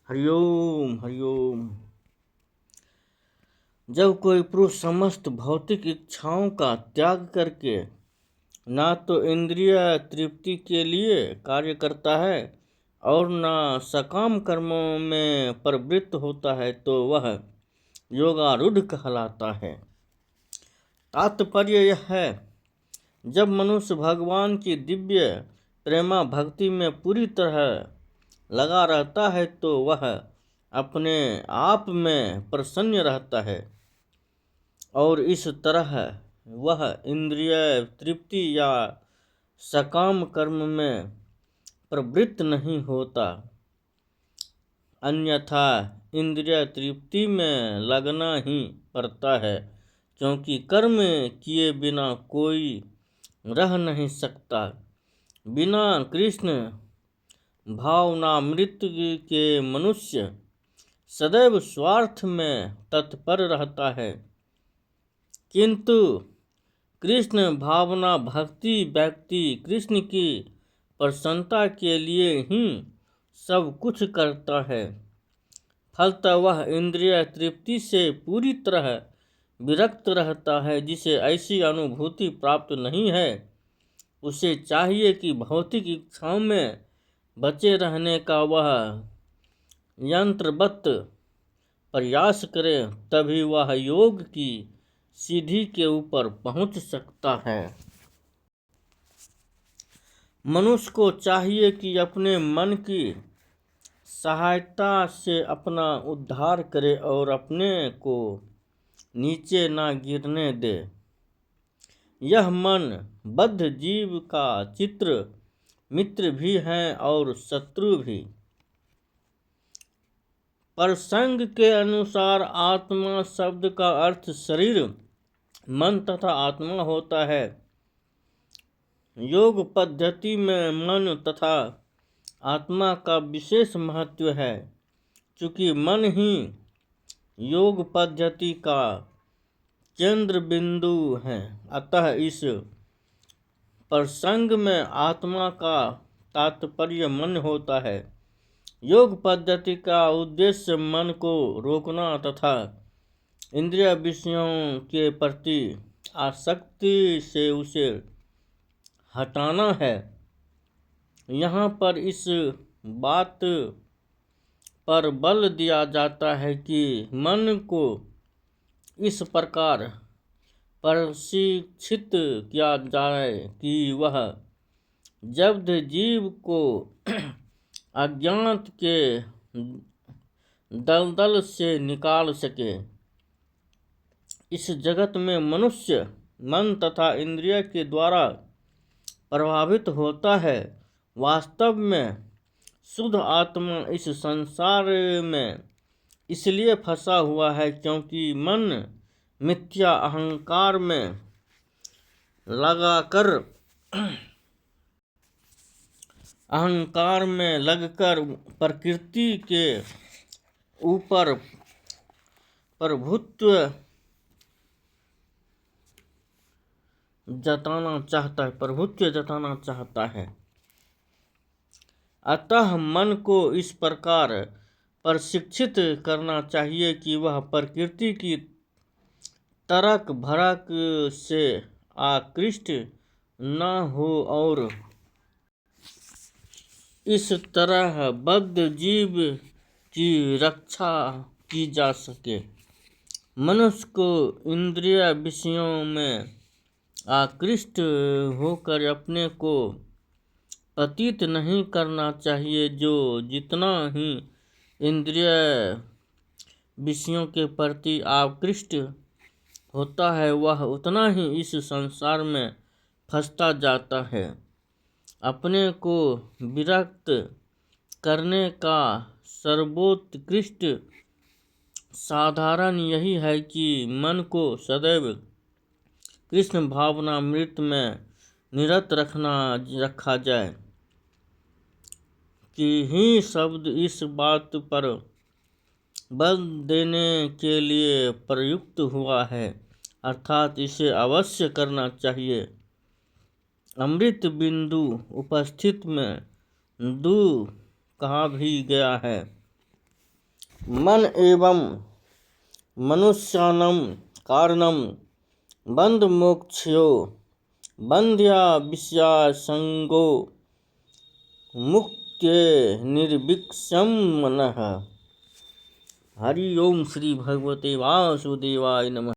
हरिओम हरिओम। जब कोई पुरुष समस्त भौतिक इच्छाओं का त्याग करके ना तो इंद्रिय तृप्ति के लिए कार्य करता है और ना सकाम कर्मों में प्रवृत्त होता है तो वह योगारूढ़ कहलाता है। तात्पर्य यह है, जब मनुष्य भगवान की दिव्य प्रेमा भक्ति में पूरी तरह लगा रहता है तो वह अपने आप में प्रसन्न रहता है और इस तरह वह इंद्रिय तृप्ति या सकाम कर्म में प्रवृत्त नहीं होता। अन्यथा इंद्रिय तृप्ति में लगना ही पड़ता है, क्योंकि कर्म किए बिना कोई रह नहीं सकता। बिना कृष्ण भावनामृत के मनुष्य सदैव स्वार्थ में तत्पर रहता है, किंतु कृष्ण भावना भक्ति व्यक्ति कृष्ण की प्रसन्नता के लिए ही सब कुछ करता है। फलतः वह इंद्रिय तृप्ति से पूरी तरह विरक्त रहता है। जिसे ऐसी अनुभूति प्राप्त नहीं है, उसे चाहिए कि भौतिक इच्छाओं में बचे रहने का वह यंत्रवत प्रयास करे, तभी वह योग की सीढ़ी के ऊपर पहुंच सकता है। मनुष्य को चाहिए कि अपने मन की सहायता से अपना उद्धार करे और अपने को नीचे ना गिरने दे। यह मन बद्ध जीव का चित्र मित्र भी है और शत्रु भी। प्रसंग के अनुसार आत्मा शब्द का अर्थ शरीर, मन तथा आत्मा होता है। योग पद्धति में मन तथा आत्मा का विशेष महत्व है, चूँकि मन ही योग पद्धति का केंद्र बिंदु है। अतः इस प्रसंग में आत्मा का तात्पर्य मन होता है। योग पद्धति का उद्देश्य मन को रोकना तथा इंद्रिय विषयों के प्रति आसक्ति से उसे हटाना है। यहाँ पर इस बात पर बल दिया जाता है कि मन को इस प्रकार प्रशिक्षित किया जाए कि वह जब्त जीव को अज्ञात के दलदल से निकाल सके। इस जगत में मनुष्य मन तथा इंद्रिय के द्वारा प्रभावित होता है। वास्तव में शुद्ध आत्मा इस संसार में इसलिए फंसा हुआ है क्योंकि मन मिथ्या अहंकार में लगकर प्रकृति के ऊपर प्रभुत्व जताना चाहता है। अतः मन को इस प्रकार प्रशिक्षित करना चाहिए कि वह प्रकृति की तरक भरक से आकृष्ट न हो और इस तरह बद्ध जीव की रक्षा की जा सके। मनुष्य को इंद्रिय विषयों में आकृष्ट होकर अपने को पतित नहीं करना चाहिए। जो जितना ही इंद्रिय विषयों के प्रति आकृष्ट होता है, वह उतना ही इस संसार में फंसता जाता है। अपने को विरक्त करने का सर्वोत्कृष्ट साधन यही है कि मन को सदैव कृष्ण भावनामृत में निरत रखा जाए। कि ही शब्द इस बात पर बल देने के लिए प्रयुक्त हुआ है, अर्थात इसे अवश्य करना चाहिए। अमृत बिंदु उपस्थित में दू कहा भी गया है। मन एवं मनुष्यानं कारणं बंधमोक्षयो बंध्या विषयासंगो मुक्त्ये निर्विक्षम मनः। हरि ओम श्री भगवते वासुदेवाय नमः।